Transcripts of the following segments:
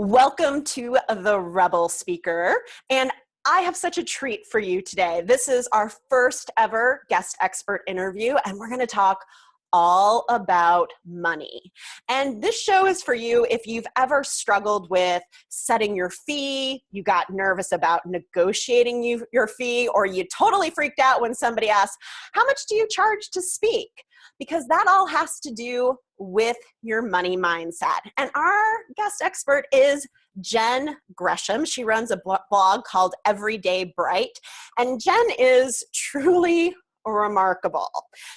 Welcome to the Rebel Speaker. And I have such a treat for you today. This is our first ever guest expert interview, and we're going to talk all about money. And this show is for you if you've ever struggled with setting your fee, you got nervous about negotiating your fee, or you totally freaked out when somebody asked, how much do you charge to speak? Because that all has to do with your money mindset. And our guest expert is Jen Gresham. She runs a blog called Everyday Bright. And Jen is truly remarkable.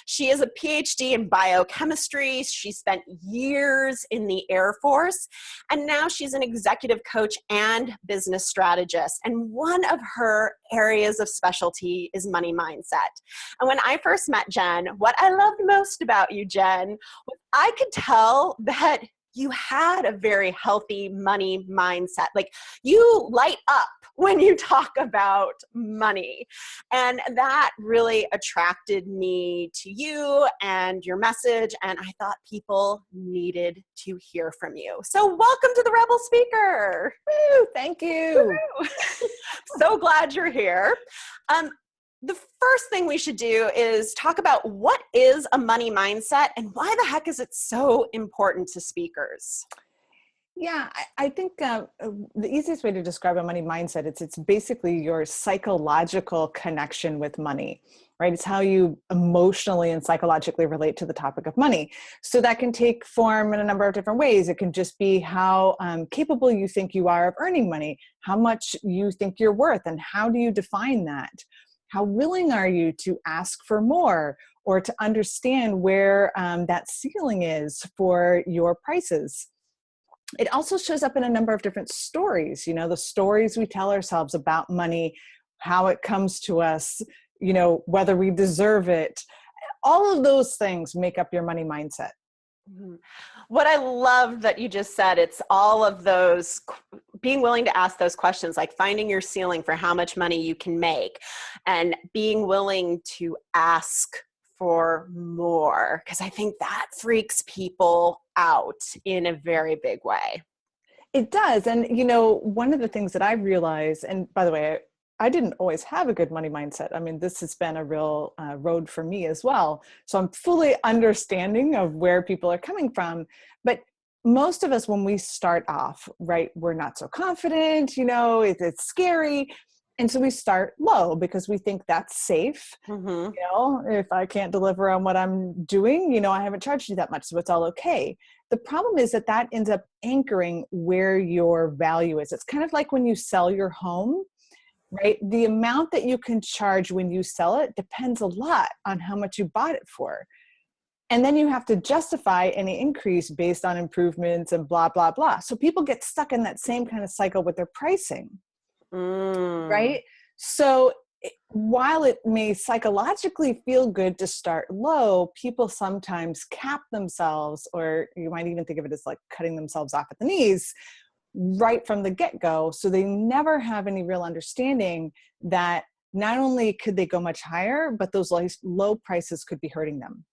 She is a PhD in biochemistry. She spent years in the Air Force, and now she's an executive coach and business strategist. And one of her areas of specialty is money mindset. And when I first met Jen, what I loved most about you, Jen, was I could tell that you had a very healthy money mindset. Like, you light up when you talk about money. And that really attracted me to you and your message. And I thought people needed to hear from you. So welcome to the Rebel Speaker. Woo, thank you. Woo. So glad you're here. The first thing we should do is talk about what is a money mindset and why the heck is it so important to speakers? Yeah, I think the easiest way to describe a money mindset, it's basically your psychological connection with money, right? It's how you emotionally and psychologically relate to the topic of money. So that can take form in a number of different ways. It can just be how capable you think you are of earning money, how much you think you're worth, and how do you define that? How willing are you to ask for more or to understand where that ceiling is for your prices? It also shows up in a number of different stories, the stories we tell ourselves about money, how it comes to us, whether we deserve it. All of those things make up your money mindset. What I love that you just said, it's all of those, being willing to ask those questions, like finding your ceiling for how much money you can make and being willing to ask for more, because I think that freaks people out in a very big way. It does. And, one of the things that I realized, and by the way, I didn't always have a good money mindset. I mean, this has been a real road for me as well. So I'm fully understanding of where people are coming from. But most of us, when we start off, right, we're not so confident, it's scary. And so we start low because we think that's safe. If I can't deliver on what I'm doing, I haven't charged you that much, so it's all okay. The problem is that ends up anchoring where your value is. It's kind of like when you sell your home, right? The amount that you can charge when you sell it depends a lot on how much you bought it for. And then you have to justify any increase based on improvements and blah, blah, blah. So people get stuck in that same kind of cycle with their pricing, right? So while it may psychologically feel good to start low, people sometimes cap themselves, or you might even think of it as like cutting themselves off at the knees right from the get-go. So they never have any real understanding that not only could they go much higher, but those low prices could be hurting them.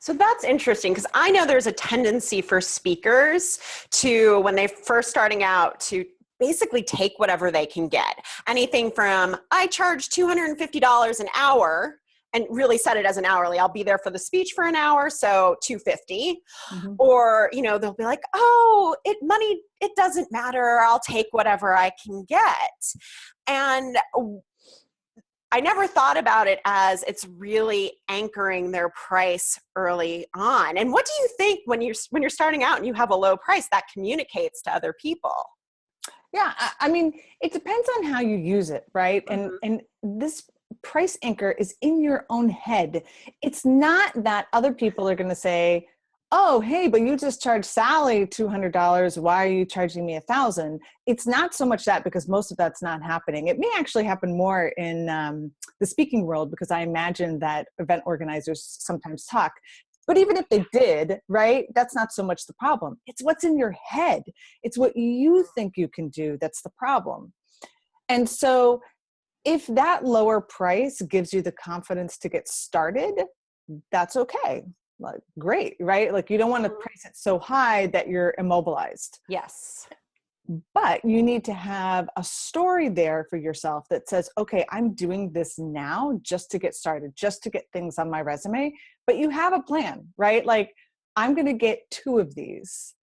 So that's interesting, because I know there's a tendency for speakers to, when they're first starting out, to basically take whatever they can get. Anything from, I charge $250 an hour, and really set it as an hourly. I'll be there for the speech for an hour, so $250. Or, they'll be like, oh, money, it doesn't matter. I'll take whatever I can get. And I never thought about it as it's really anchoring their price early on. And what do you think when you're starting out and you have a low price that communicates to other people? Yeah, I mean, it depends on how you use it, right? And this price anchor is in your own head. It's not that other people are going to say, oh, hey, but you just charged Sally $200. Why are you charging me $1,000? It's not so much that, because most of that's not happening. It may actually happen more in the speaking world, because I imagine that event organizers sometimes talk. But even if they did, right, that's not so much the problem. It's what's in your head. It's what you think you can do that's the problem. And so if that lower price gives you the confidence to get started, that's okay. Like, great, right? Like, you don't want to price it so high that you're immobilized. Yes. But you need to have a story there for yourself that says, okay, I'm doing this now just to get started, just to get things on my resume. But you have a plan, right? Like, I'm going to get 2 of these,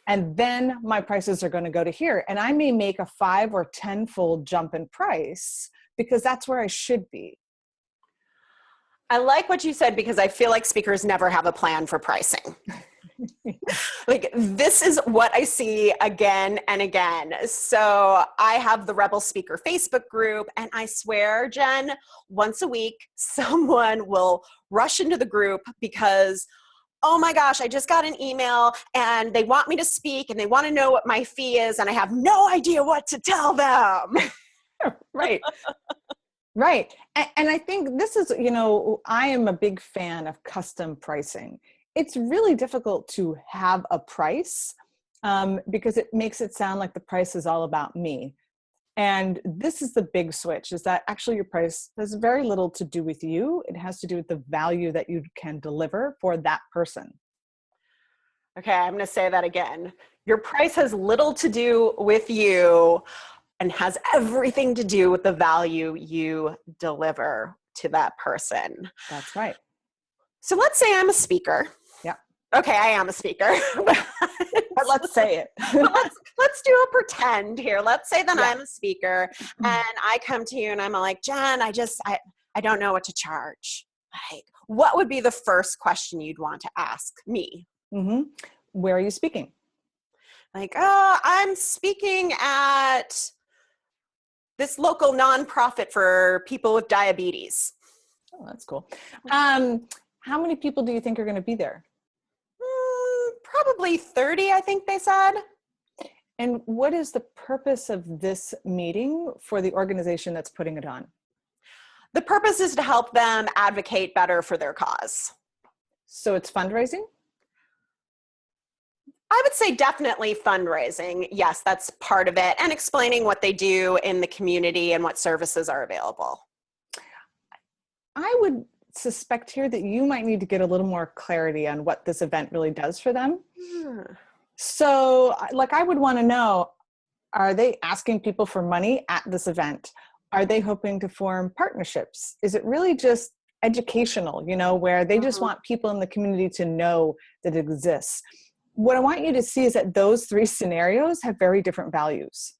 and then my prices are going to go to here. And I may make a 5 or 10-fold jump in price because that's where I should be. I like what you said, because I feel like speakers never have a plan for pricing. Like, this is what I see again and again. So I have the Rebel Speaker Facebook group, and I swear, Jen, once a week, someone will rush into the group because, oh my gosh, I just got an email and they want me to speak and they want to know what my fee is, and I have no idea what to tell them. Right. Right. And I think this is, I am a big fan of custom pricing. It's really difficult to have a price because it makes it sound like the price is all about me. And this is the big switch, is that actually your price has very little to do with you. It has to do with the value that you can deliver for that person. Okay, I'm going to say that again. Your price has little to do with you and has everything to do with the value you deliver to that person. That's right. So let's say I'm a speaker. Yeah. Okay, I am a speaker. But let's say it. let's do a pretend here. Let's say that I'm a speaker and I come to you and I'm like, Jen, I don't know what to charge. Like, what would be the first question you'd want to ask me? Mm-hmm. Where are you speaking? Like, oh, I'm speaking at this local nonprofit for people with diabetes. Oh, that's cool. How many people do you think are going to be there? Probably 30, I think they said. And what is the purpose of this meeting for the organization that's putting it on? The purpose is to help them advocate better for their cause. So it's fundraising? I would say definitely fundraising. Yes, that's part of it. And explaining what they do in the community and what services are available. I would suspect here that you might need to get a little more clarity on what this event really does for them. So, like, I would want to know, are they asking people for money at this event? Are they hoping to form partnerships? Is it really just educational, where they just want people in the community to know that it exists? What I want you to see is that those 3 scenarios have very different values.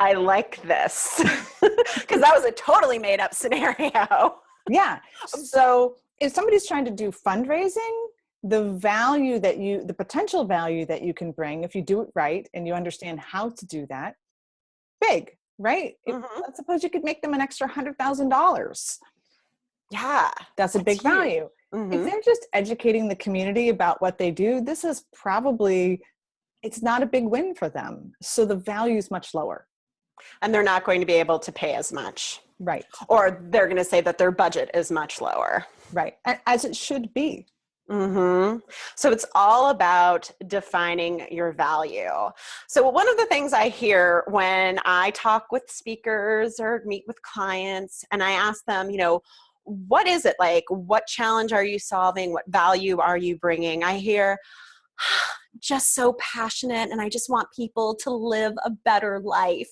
I like this because that was a totally made up scenario. Yeah. So if somebody's trying to do fundraising, the potential value that you can bring if you do it right and you understand how to do that, big, right? Let's suppose you could make them an extra $100,000. Yeah. That's a big value. If they're just educating the community about what they do, this is probably, it's not a big win for them. So the value is much lower. And they're not going to be able to pay as much. Right. Or they're going to say that their budget is much lower. Right. As it should be. So it's all about defining your value. So one of the things I hear when I talk with speakers or meet with clients and I ask them, what is it like? What challenge are you solving? What value are you bringing? I hear, just so passionate and I just want people to live a better life.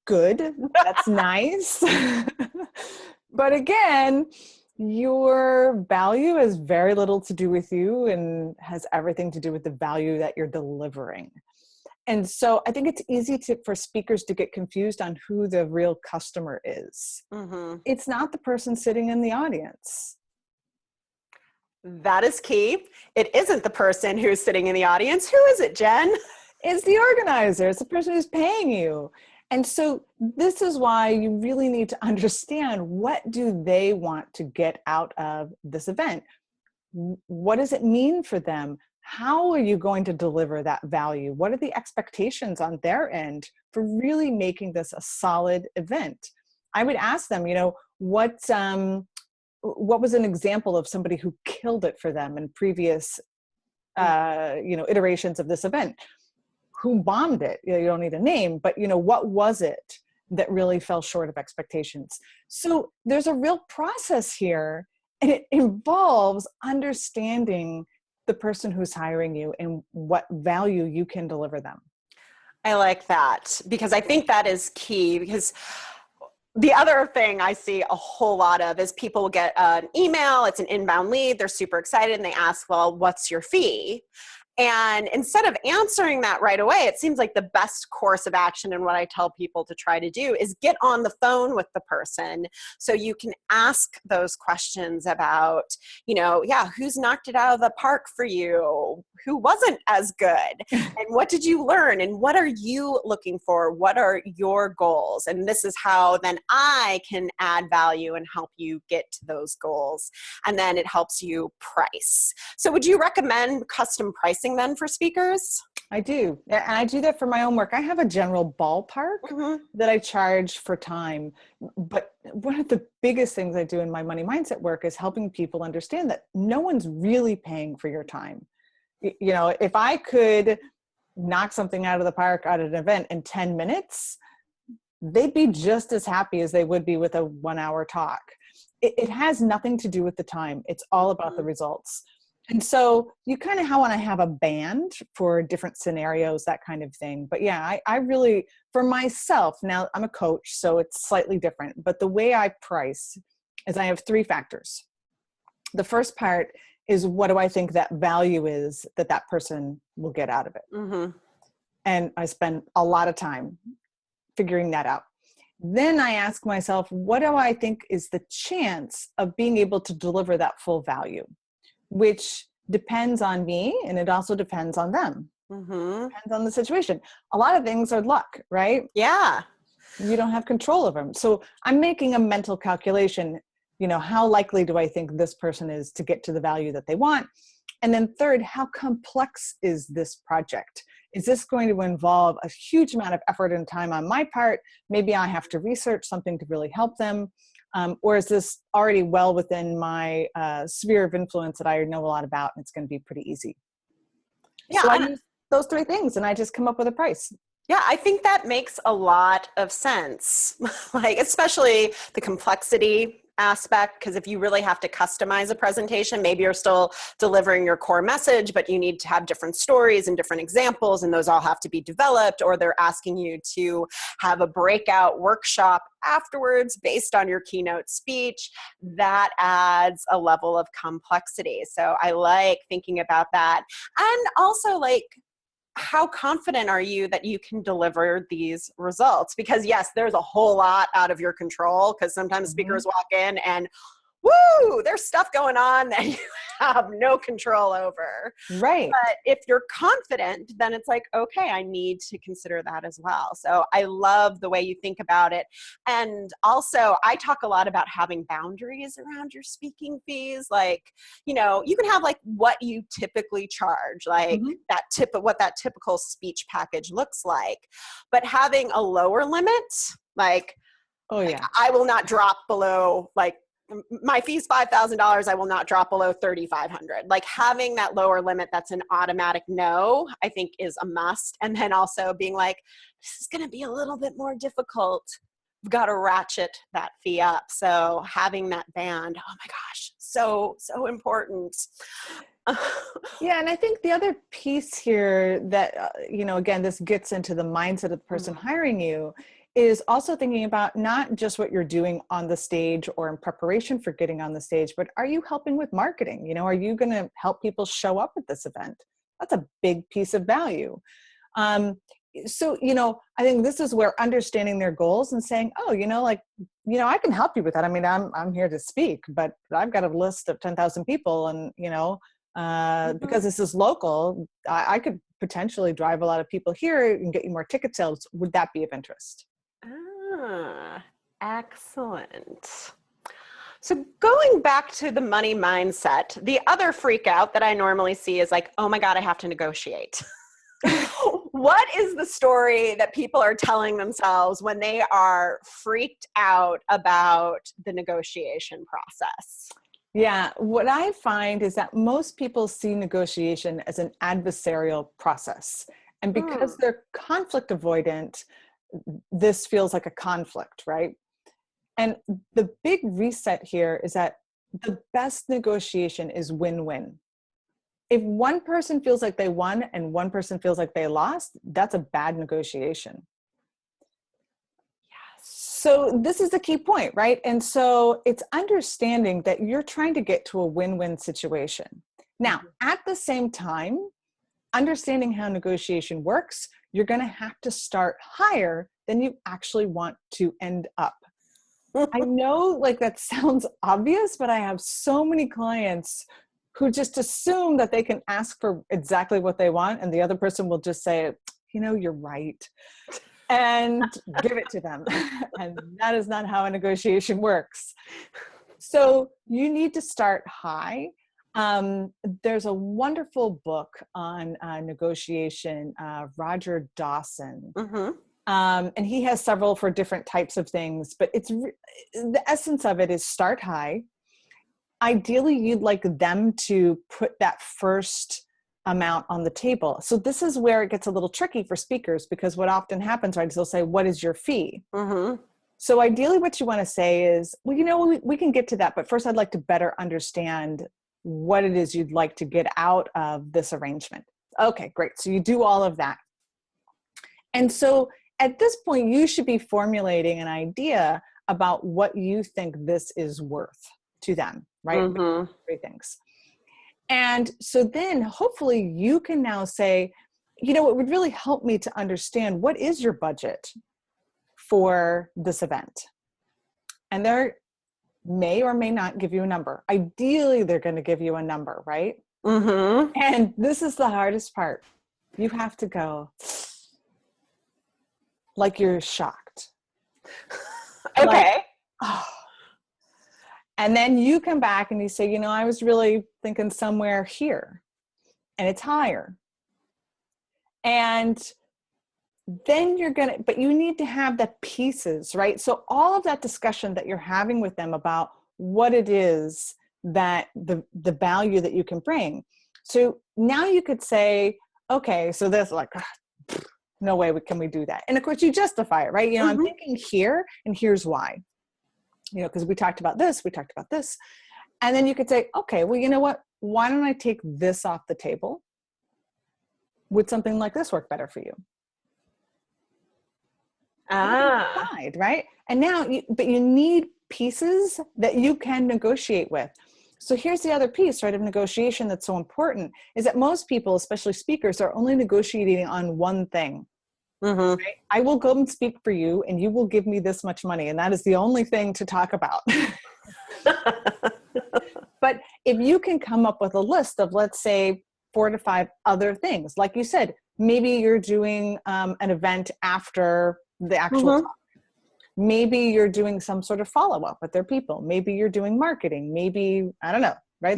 Good. That's nice. But again, your value has very little to do with you and has everything to do with the value that you're delivering. And so I think it's easy for speakers to get confused on who the real customer is. It's not the person sitting in the audience. That is key. It isn't the person who's sitting in the audience. Who is it, Jen? It's the organizer. It's the person who's paying you. And so this is why you really need to understand, what do they want to get out of this event? What does it mean for them? How are you going to deliver that value? What are the expectations on their end for really making this a solid event? I would ask them, what was an example of somebody who killed it for them in previous, iterations of this event? Who bombed it? You don't need a name, but what was it that really fell short of expectations? So there's a real process here, and it involves understanding the person who's hiring you and what value you can deliver them. I like that, because I think that is key. Because the other thing I see a whole lot of is people will get an email, it's an inbound lead, they're super excited, and they ask, well, what's your fee? And instead of answering that right away, it seems like the best course of action, and what I tell people to try to do, is get on the phone with the person so you can ask those questions about, yeah, who's knocked it out of the park for you? Who wasn't as good? And what did you learn? And what are you looking for? What are your goals? And this is how then I can add value and help you get to those goals. And then it helps you price. So would you recommend custom pricing then for speakers? I do. And I do that for my own work. I have a general ballpark that I charge for time. But one of the biggest things I do in my money mindset work is helping people understand that no one's really paying for your time. If I could knock something out of the park at an event in 10 minutes, they'd be just as happy as they would be with a 1-hour talk. It has nothing to do with the time. It's all about the results. And so you kind of want to have a band for different scenarios, that kind of thing. But yeah, I really, for myself, now I'm a coach, so it's slightly different. But the way I price is I have 3 factors. The first part is, what do I think that value is that that person will get out of it? And I spend a lot of time figuring that out. Then I ask myself, what do I think is the chance of being able to deliver that full value? Which depends on me, and it also depends on them. Depends on the situation. A lot of things are luck, right? Yeah. You don't have control of them. So I'm making a mental calculation, how likely do I think this person is to get to the value that they want? And then third, how complex is this project? Is this going to involve a huge amount of effort and time on my part? Maybe I have to research something to really help them. Or is this already well within my sphere of influence that I know a lot about, and it's going to be pretty easy? Yeah, so I use those 3 things, and I just come up with a price. Yeah, I think that makes a lot of sense. Like, especially the complexity aspect, because if you really have to customize a presentation, maybe you're still delivering your core message, but you need to have different stories and different examples, and those all have to be developed, or they're asking you to have a breakout workshop afterwards based on your keynote speech. That adds a level of complexity. So I like thinking about that. And also, like, how confident are you that you can deliver these results? Because yes, there's a whole lot out of your control, because sometimes speakers walk in and woo, there's stuff going on that you have no control over. Right. But if you're confident, then it's like, okay, I need to consider that as well. So I love the way you think about it. And also, I talk a lot about having boundaries around your speaking fees. Like, you can have like what you typically charge, like what that typical speech package looks like, but having a lower limit, like, I will not drop below, like, my fee's $5,000. I will not drop below $3,500. Like, having that lower limit that's an automatic no, I think is a must. And then also being like, this is going to be a little bit more difficult. We've got to ratchet that fee up. So having that band, oh my gosh, so important. Yeah, and I think the other piece here that, again, this gets into the mindset of the person hiring you, is also thinking about not just what you're doing on the stage or in preparation for getting on the stage, but are you helping with marketing? Are you going to help people show up at this event? That's a big piece of value. So, I think this is where understanding their goals and saying, oh, I can help you with that. I mean, I'm here to speak, but I've got a list of 10,000 people, and, because this is local, I could potentially drive a lot of people here and get you more ticket sales. Would that be of interest? Excellent. So going back to the money mindset, the other freak out that I normally see is like, oh my God, I have to negotiate. What is the story that people are telling themselves when they are freaked out about the negotiation process? Yeah, what I find is that most people see negotiation as an adversarial process. And because they're conflict avoidant, this feels like a conflict, right? And the big reset here is that the best negotiation is win-win. if one person feels like they won and one person feels like they lost, that's a bad negotiation. So this is the key point, right? And so it's understanding that you're trying to get to a win-win situation. Now, at the same time, understanding how negotiation works, you're going to have to start higher than you actually want to end up. I know like that sounds obvious, but I have so many clients who just assume that they can ask for exactly what they want and the other person will just say, you know, you're right, and give it to them. And that is not how a negotiation works. So you need to start high. There's a wonderful book on negotiation, Roger Dawson. And he has several for different types of things, but it's the essence of it is start high. Ideally, you'd like them to put that first amount on the table. So this is where it gets a little tricky for speakers, because what often happens, right, is they'll say, what is your fee? So ideally what you want to say is, well, you know, we can get to that, but first I'd like to better understand what it is you'd like to get out of this arrangement. Okay, great. So you do all of that. And so at this point, you should be formulating an idea about what you think this is worth to them, right? Three things. And so then hopefully you can now say, you know, it would really help me to understand what is your budget for this event. And they're may or may not give you a number. Ideally, they're going to give you a number, right? And this is the hardest part. You have to go like you're shocked. Okay. Like, oh. And then you come back and you say, you know, I was really thinking somewhere here, and it's higher. And then you're going to, but you need to have the pieces, right? So all of that discussion that you're having with them about what it is that the value that you can bring. So now you could say, okay, so there's like, no way can we do that. And of course you justify it, right? You know, I'm thinking here and here's why, you know, because we talked about this. And then you could say, okay, well, you know what? Why don't I take this off the table? Would something like this work better for you? Decide, right? And now, but you need pieces that you can negotiate with. So here's the other piece, right, of negotiation that's so important, is that most people, especially speakers, are only negotiating on one thing. Right? I will go and speak for you and you will give me this much money. And that is the only thing to talk about. But if you can come up with a list of, let's say, 4 to 5 other things, like you said, maybe you're doing an event after the actual talk. Maybe you're doing some sort of follow-up with their people. Maybe you're doing marketing. Maybe, I don't know, right?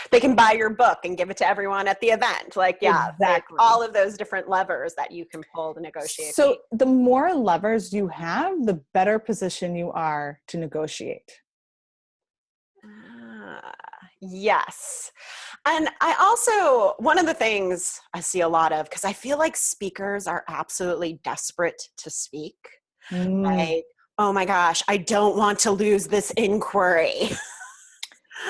They can buy your book and give it to everyone at the event. Like, yeah, exactly. Like all of those different levers that you can pull to negotiate. So the more levers you have, the better position you are to negotiate. Yes. And I also, one of the things I see a lot of, because I feel like speakers are absolutely desperate to speak. Like, oh my gosh, I don't want to lose this inquiry.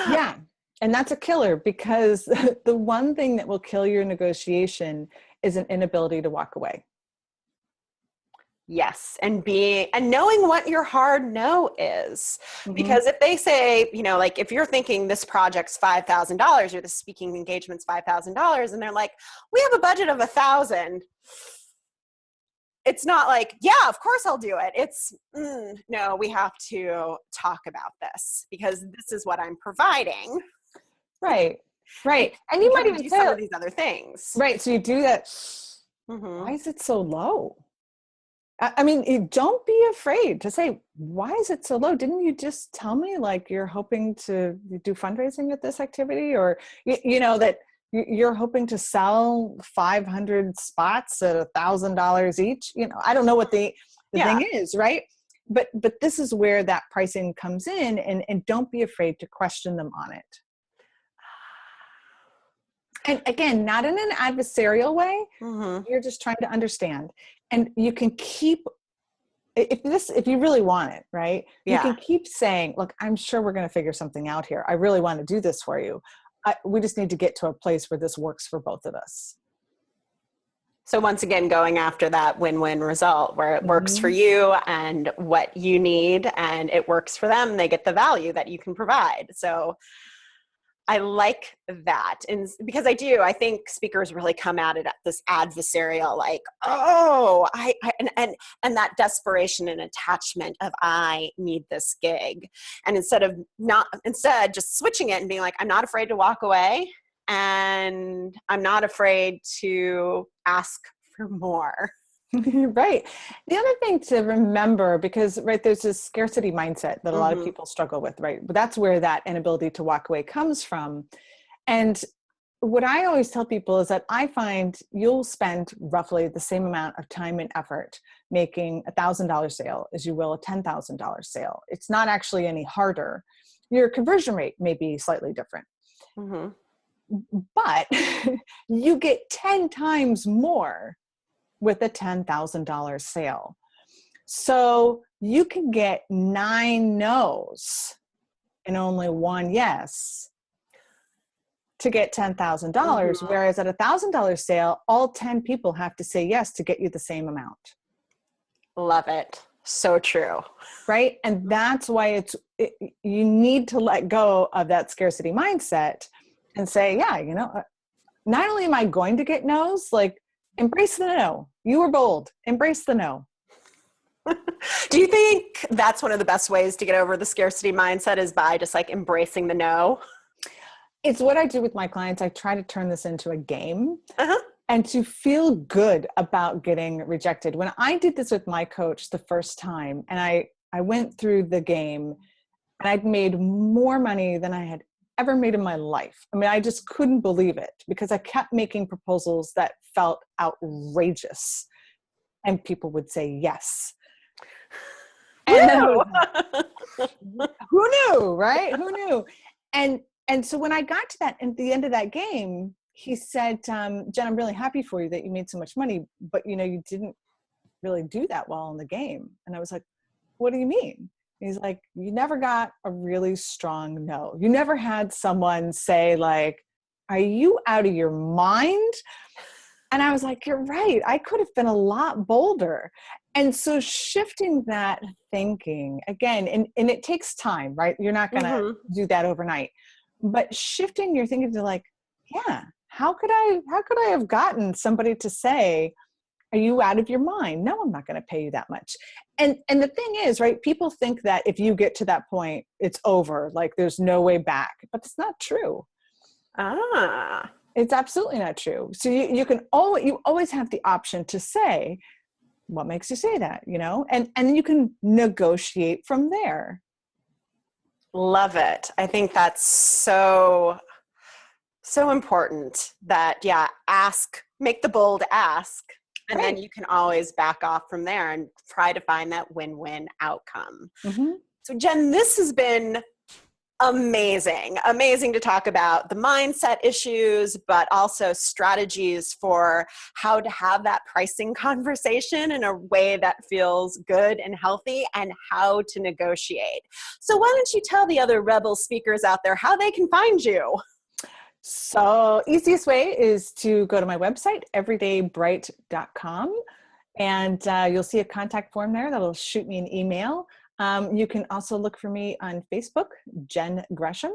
Yeah. And that's a killer, because the one thing that will kill your negotiation is an inability to walk away. Yes. And knowing what your hard no is. Because if they say, you know, like if you're thinking this project's $5,000 or the speaking engagement's $5,000 and they're like, we have a budget of $1,000. It's not like, yeah, of course I'll do it. It's, no, we have to talk about this because this is what I'm providing. Right. And you might even do some of these other things. Right. So you do that. Why is it so low? I mean, don't be afraid to say, why is it so low? Didn't you just tell me like you're hoping to do fundraising at this activity, or, you know, that you're hoping to sell 500 spots at $1,000 each? You know, I don't know what the thing is, right? But this is where that pricing comes in, and don't be afraid to question them on it. And again, not in an adversarial way. You're just trying to understand. And you can keep, if you really want it, right? You can keep saying, look, I'm sure we're going to figure something out here. I really want to do this for you. we just need to get to a place where this works for both of us. So once again, going after that win-win result where it works for Mm-hmm. you and what you need, and it works for them, they get the value that you can provide. So I like that. And because I think speakers really come at it at this adversarial, like, oh, and that desperation and attachment of, I need this gig. And instead just switching it and being like, I'm not afraid to walk away, and I'm not afraid to ask for more. Right. The other thing to remember, because right, there's this scarcity mindset that a lot of people struggle with, right? But that's where that inability to walk away comes from. And what I always tell people is that I find you'll spend roughly the same amount of time and effort making $1,000 sale as you will a $10,000 sale. It's not actually any harder. Your conversion rate may be slightly different. Mm-hmm. But you get 10 times more with a $10,000 sale. So you can get 9 no's and only 1 yes to get $10,000. Whereas at $1,000 sale, all 10 people have to say yes to get you the same amount. Love it. So true. Right. And that's why you need to let go of that scarcity mindset and say, yeah, not only am I going to get no's, like, embrace the no. You were bold. Embrace the no. Do you think that's one of the best ways to get over the scarcity mindset, is by just like embracing the no? It's what I do with my clients. I try to turn this into a game Uh-huh. and to feel good about getting rejected. When I did this with my coach the first time, and I went through the game, and I'd made more money than I had ever made in my life. I mean, I just couldn't believe it because I kept making proposals that felt outrageous, and people would say yes. And I was like, who knew, right? Who knew? And so when I got to that, at the end of that game, he said, Jen, I'm really happy for you that you made so much money, but you didn't really do that well in the game. And I was like, what do you mean? He's like, you never got a really strong no. You never had someone say like, are you out of your mind? And I was like, you're right. I could have been a lot bolder. And so shifting that thinking again, and it takes time, right? You're not going to do that overnight, but shifting your thinking to like, yeah, how could I have gotten somebody to say, are you out of your mind? No, I'm not going to pay you that much. And the thing is, right, people think that if you get to that point, it's over, like there's no way back, but it's not true. It's absolutely not true. So you always have the option to say, what makes you say that, and you can negotiate from there. Love it. I think that's so important that, make the bold ask. And Right. then you can always back off from there and try to find that win-win outcome. Mm-hmm. So Jen, this has been amazing to talk about the mindset issues, but also strategies for how to have that pricing conversation in a way that feels good and healthy, and how to negotiate. So why don't you tell the other Rebel speakers out there how they can find you? So easiest way is to go to my website, everydaybright.com, and you'll see a contact form there that'll shoot me an email. You can also look for me on Facebook, Jen Gresham,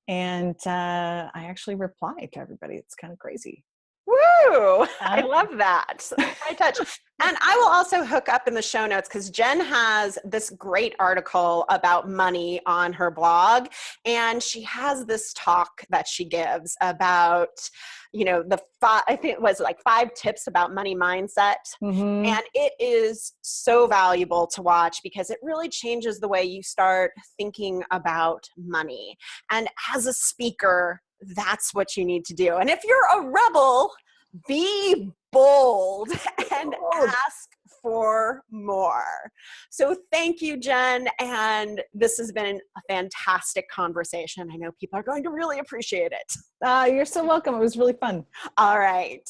and I actually reply to everybody. It's kind of crazy. Woo! I love that. High touch. And I will also hook up in the show notes, because Jen has this great article about money on her blog. And she has this talk that she gives about, I think it was like 5 tips about money mindset. Mm-hmm. And it is so valuable to watch, because it really changes the way you start thinking about money. And as a speaker, that's what you need to do. And if you're a rebel, be bold and ask for more. So thank you, Jen. And this has been a fantastic conversation. I know people are going to really appreciate it. You're so welcome. It was really fun. All right.